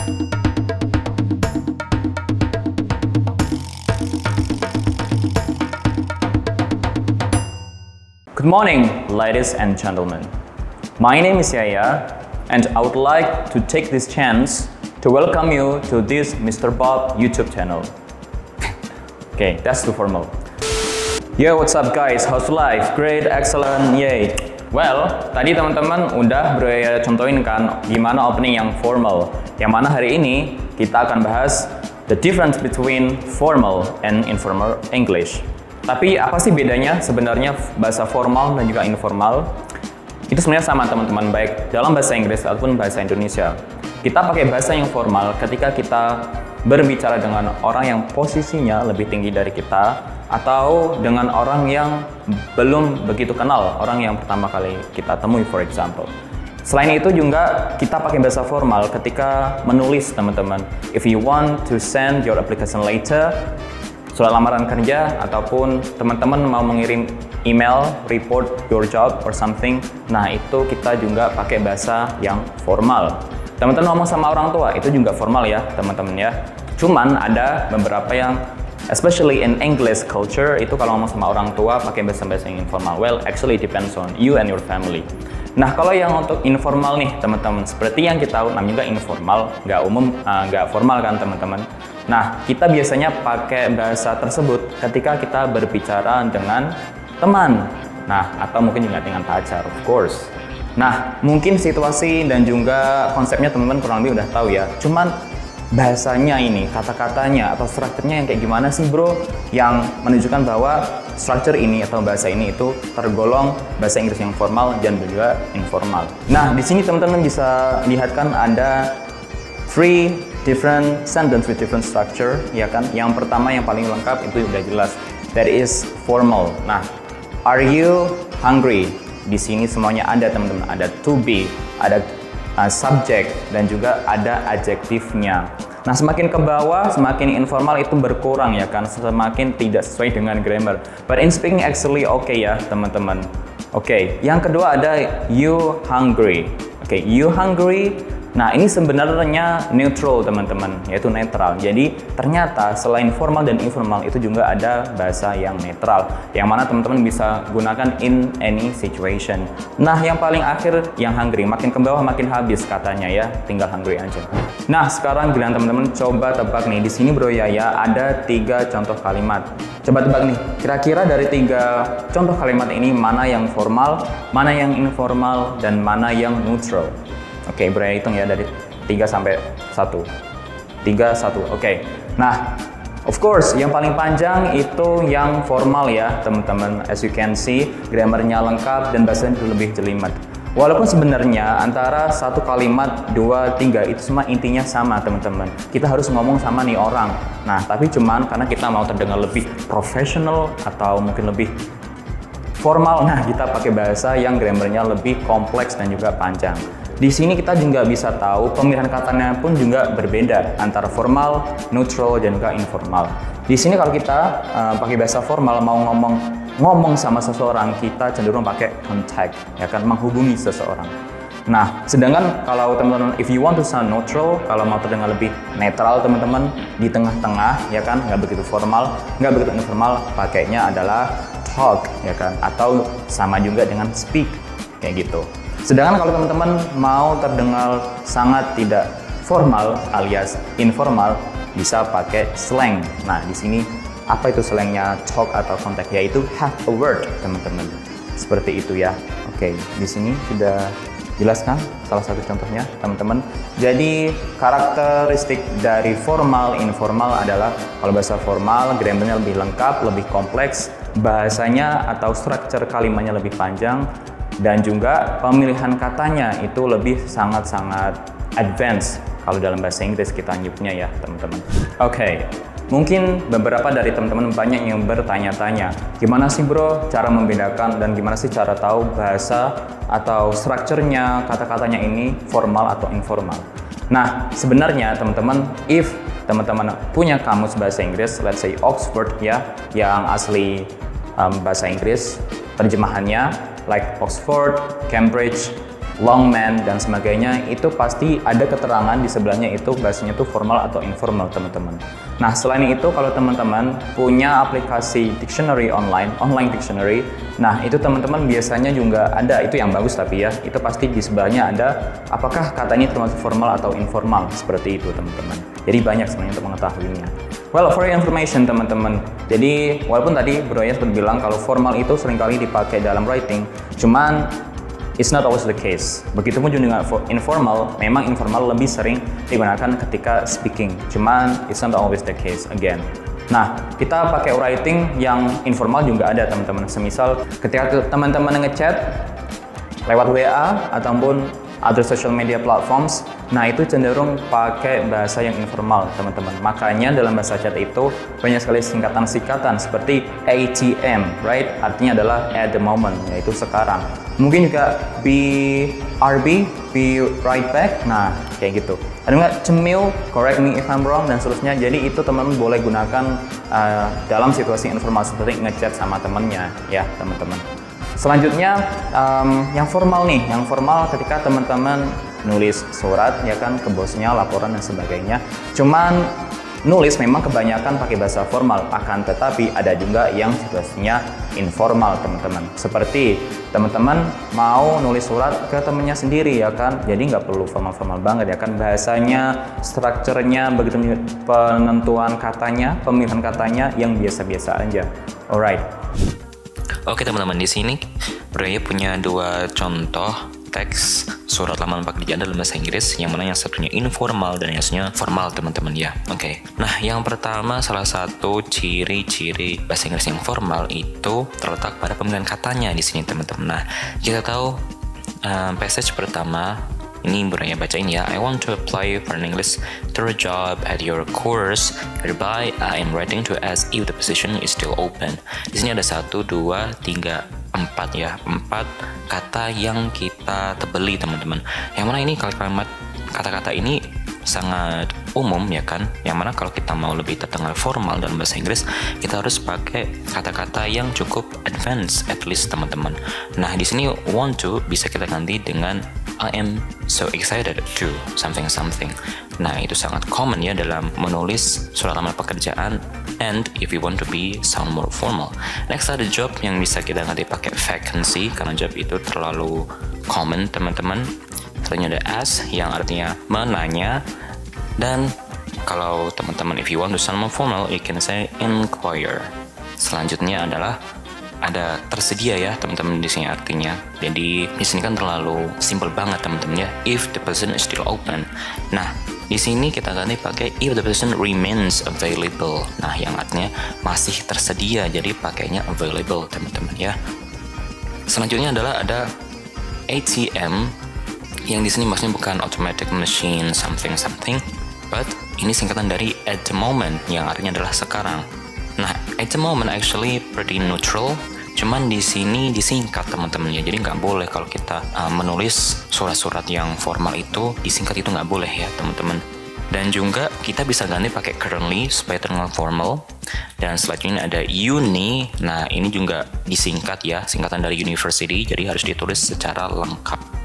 Good morning, ladies and gentlemen. My name is Yaya, and I would like to take this chance to welcome you to this Mr. Bob YouTube channel. Okay, that's too formal. Yo, what's up guys? How's life? Great, excellent, yay. Well, tadi teman-teman udah Bro Yaya contohin kan gimana opening yang formal. Yang mana hari ini kita akan bahas the difference between formal and informal English. Tapi apa sih bedanya sebenarnya bahasa formal dan juga informal? Itu sebenarnya sama teman-teman, baik dalam bahasa Inggris ataupun bahasa Indonesia. Kita pakai bahasa yang formal ketika kita berbicara dengan orang yang posisinya lebih tinggi dari kita, atau dengan orang yang belum begitu kenal, orang yang pertama kali kita temui, for example. Selain itu juga kita pakai bahasa formal ketika menulis, teman-teman. If you want to send your application letter, surat lamaran kerja, ataupun teman-teman mau mengirim email, report your job or something, nah itu kita juga pakai bahasa yang formal. Teman-teman ngomong sama orang tua, itu juga formal ya, teman-teman ya. Cuman ada beberapa yang especially in English culture, itu kalau ngomong sama orang tua pakai bahasa-bahasa yang informal. Well, actually it depends on you and your family. Nah, kalau yang untuk informal nih, teman-teman, seperti yang kita tahu, namanya juga informal, nggak umum, nggak formal kan, teman-teman. Nah, kita biasanya pakai bahasa tersebut ketika kita berbicara dengan teman. Nah, atau mungkin juga dengan pacar, of course. Nah, mungkin situasi dan juga konsepnya teman-teman kurang lebih udah tahu ya. Cuman bahasanya ini, kata-katanya atau strukturnya yang kayak gimana sih bro, yang menunjukkan bahwa struktur ini atau bahasa ini itu tergolong bahasa Inggris yang formal dan juga informal. Nah, di sini teman-teman bisa lihat kan ada 3 different sentence with different structure, ya kan? Yang pertama yang paling lengkap itu udah jelas, that is formal. Nah, are you hungry? Di sini semuanya ada teman-teman, ada to be, ada subject, dan juga ada adjektifnya. Nah, semakin ke bawah, semakin informal itu berkurang ya kan, semakin tidak sesuai dengan grammar. But in speaking actually okay ya teman-teman. Oke, yang kedua ada you hungry. Oke, you hungry. Nah, ini sebenarnya neutral teman-teman, yaitu netral. Jadi ternyata selain formal dan informal itu juga ada bahasa yang netral, yang mana teman-teman bisa gunakan in any situation. Nah, yang paling akhir yang hungry, makin ke bawah makin habis katanya ya, tinggal hungry aja. Nah, sekarang giliran teman-teman coba tebak nih, di sini Bro Yaya ada 3 contoh kalimat. Coba tebak nih, kira-kira dari 3 contoh kalimat ini mana yang formal, mana yang informal, dan mana yang neutral? Oke, Bro Yaya hitung ya dari 3 sampai 1. 3, 1, oke. Nah, of course, yang paling panjang itu yang formal ya, teman-teman. As you can see, grammarnya lengkap dan bahasanya lebih jelimet. Walaupun sebenarnya antara 1 kalimat, 2, 3 itu semua intinya sama, teman-teman. Kita harus ngomong sama nih orang. Nah, tapi cuman karena kita mau terdengar lebih profesional atau mungkin lebih formal, nah kita pakai bahasa yang grammarnya lebih kompleks dan juga panjang. Di sini kita juga bisa tahu pemilihan katanya pun juga berbeda antara formal, neutral, dan juga informal. Di sini kalau kita pakai bahasa formal mau ngomong sama seseorang, kita cenderung pakai contact, ya kan, menghubungi seseorang. Nah, sedangkan kalau teman-teman if you want to sound neutral, kalau mau terdengar lebih netral teman-teman, di tengah-tengah, ya kan, nggak begitu formal, nggak begitu informal, pakainya adalah talk, ya kan, atau sama juga dengan speak, kayak gitu. Sedangkan kalau teman-teman mau terdengar sangat tidak formal alias informal, bisa pakai slang. Nah, di sini apa itu slangnya talk atau contact? Yaitu have a word, teman-teman. Seperti itu ya. Oke, di sini sudah jelas kan salah satu contohnya, teman-teman. Jadi karakteristik dari formal informal adalah kalau bahasa formal grammarnya lebih lengkap, lebih kompleks, bahasanya atau struktur kalimatnya lebih panjang, dan juga pemilihan katanya itu lebih sangat-sangat advance kalau dalam bahasa Inggris kita nyebutnya ya teman-teman. Oke, mungkin beberapa dari teman-teman banyak yang bertanya-tanya, gimana sih bro cara membedakan dan gimana sih cara tahu bahasa atau strukturnya kata-katanya ini formal atau informal. Nah, sebenarnya teman-teman, if teman-teman punya kamus bahasa Inggris, let's say Oxford ya, yang asli bahasa Inggris, terjemahannya like Oxford, Cambridge, long man, dan sebagainya, itu pasti ada keterangan di sebelahnya itu bahasanya itu formal atau informal, teman-teman. Nah, selain itu kalau teman-teman punya aplikasi dictionary online dictionary, nah itu teman-teman biasanya juga ada, itu yang bagus tapi ya, itu pasti di sebelahnya ada apakah kata ini termasuk formal atau informal, seperti itu teman-teman. Jadi banyak sebenarnya untuk mengetahuinya. Well, for your information teman-teman, jadi walaupun tadi Bro Yas bilang kalau formal itu seringkali dipakai dalam writing, cuman it's not always the case. Begitupun juga dengan informal, memang informal lebih sering digunakan ketika speaking, cuman it's not always the case again. Nah, kita pakai writing yang informal juga ada teman-teman. Semisal ketika teman-teman ngechat lewat WA ataupun other social media platforms, nah itu cenderung pakai bahasa yang informal teman-teman. Makanya dalam bahasa chat itu banyak sekali singkatan-singkatan seperti ATM, right? Artinya adalah at the moment, yaitu sekarang. Mungkin juga BRB, be right back, nah kayak gitu. Ada nggak cemil, correct me if I'm wrong, dan seterusnya. Jadi itu teman-teman boleh gunakan dalam situasi informal seperti ngechat sama temennya ya teman-teman. Selanjutnya yang formal nih, yang formal ketika teman-teman nulis surat ya kan ke bosnya, laporan dan sebagainya. Cuman nulis memang kebanyakan pakai bahasa formal, akan tetapi ada juga yang situasinya informal teman-teman. Seperti teman-teman mau nulis surat ke temennya sendiri ya kan, jadi nggak perlu formal-formal banget ya kan, bahasanya, strukturnya, begitu penentuan katanya, pemilihan katanya yang biasa-biasa aja. Alright. Oke teman-teman, di sini Bro Yaya punya dua contoh teks surat lamaran pekerjaan dalam bahasa Inggris, yang mana yang satunya informal dan yang satunya formal teman-teman ya. Oke. Nah, yang pertama, salah satu ciri-ciri bahasa Inggris yang formal itu terletak pada pemilihan katanya di sini teman-teman. Nah, kita tahu passage pertama ini Bro Yaya bacain ya. I want to apply for an English through job at your course, whereby I am writing to ask if the position is still open. Di sini ada 1, 2, 3, 4 ya, 4 kata yang kita tebeli teman-teman. Yang mana ini kalimat kata-kata ini sangat umum ya kan, yang mana kalau kita mau lebih terdengar formal dalam bahasa Inggris, kita harus pakai kata-kata yang cukup advance at least teman-teman. Nah, di sini want to bisa kita ganti dengan I am so excited to something. Nah, itu sangat common ya dalam menulis surat lamaran pekerjaan, and if you want to be sound more formal. Next ada job yang bisa kita ganti pakai vacancy karena job itu terlalu common teman-teman. Selanjutnya ada ask yang artinya menanya, dan kalau teman-teman if you want to sound more formal you can say inquire. Selanjutnya adalah ada tersedia ya teman-teman di sini artinya. Jadi di sini kan terlalu simple banget teman-teman ya. If the position is still open. Nah, di sini kita ganti pakai if the position remains available. Nah, yang artinya masih tersedia, jadi pakainya available teman-teman ya. Selanjutnya adalah ada ATM, yang di sini maksudnya bukan automatic machine something, but ini singkatan dari at the moment, yang artinya adalah sekarang. Nah, at the moment actually pretty neutral, cuman di sini disingkat teman-teman ya. Jadi nggak boleh kalau kita menulis surat-surat yang formal itu disingkat, itu nggak boleh ya teman-teman. Dan juga kita bisa ganti pakai currently supaya terdengar formal. Dan selanjutnya ada uni. Nah, ini juga disingkat ya, singkatan dari university, jadi harus ditulis secara lengkap.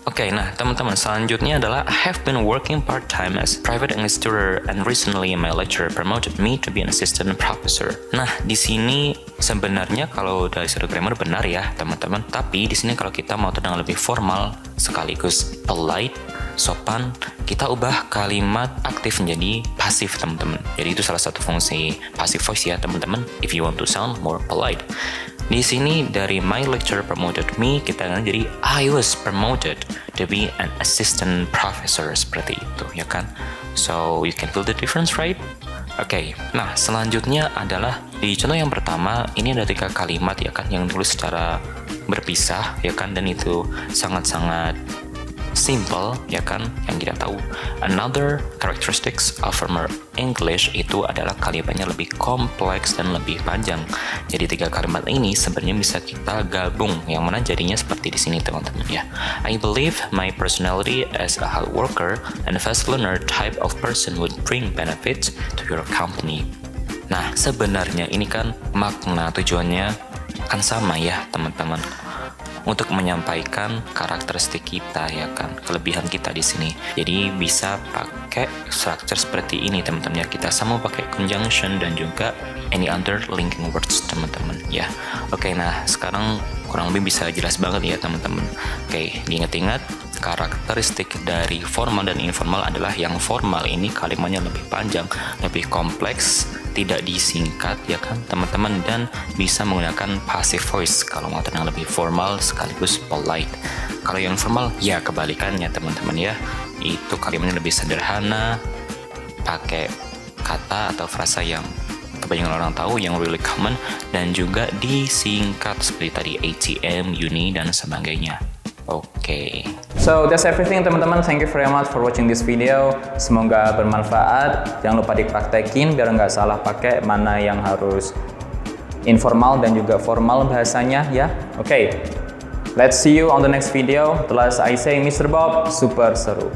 Oke, nah teman-teman, selanjutnya adalah I have been working part-time as private English tutor and recently my lecturer promoted me to be an assistant professor. Nah, di sini sebenarnya kalau dari sudut grammar benar ya teman-teman, tapi di sini kalau kita mau terdengar lebih formal sekaligus polite, sopan, kita ubah kalimat aktif menjadi pasif teman-teman. Jadi itu salah satu fungsi passive voice ya teman-teman, if you want to sound more polite. Di sini dari my lecturer promoted me, kita ganti jadi I was promoted to be an assistant professor, seperti itu ya kan. So you can feel the difference, right? Oke, nah selanjutnya adalah di contoh yang pertama, ini ada 3 kalimat ya kan yang ditulis secara berpisah ya kan, dan itu sangat-sangat simple ya kan, yang kita tahu. Another characteristics of formal English itu adalah kalimatnya lebih kompleks dan lebih panjang. Jadi 3 kalimat ini sebenarnya bisa kita gabung, yang mana jadinya seperti di sini teman-teman ya. I believe my personality as a hard worker and fast learner type of person would bring benefits to your company. Nah, sebenarnya ini kan makna tujuannya kan sama ya teman-teman. untuk menyampaikan karakteristik kita ya kan, kelebihan kita di sini. Jadi bisa pakai structure seperti ini teman-teman ya. Kita sama pakai conjunction dan juga any other linking words teman-teman ya. Oke, nah sekarang kurang lebih bisa jelas banget ya teman-teman. Oke, diingat-ingat karakteristik dari formal dan informal adalah yang formal ini kalimatnya lebih panjang, lebih kompleks, tidak disingkat ya kan teman-teman, dan bisa menggunakan passive voice kalau mau yang lebih formal sekaligus polite. Kalau yang informal ya kebalikannya teman-teman ya, itu kalimatnya lebih sederhana, pakai kata atau frasa yang kebanyakan orang tahu, yang really common, dan juga disingkat seperti tadi ATM, uni, dan sebagainya. Oke. So that's everything teman-teman. Thank you very much for watching this video. Semoga bermanfaat. Jangan lupa dipraktekin biar nggak salah pakai mana yang harus informal dan juga formal bahasanya ya. Oke. Let's see you on the next video. Telah I say Mr. Bob, super seru.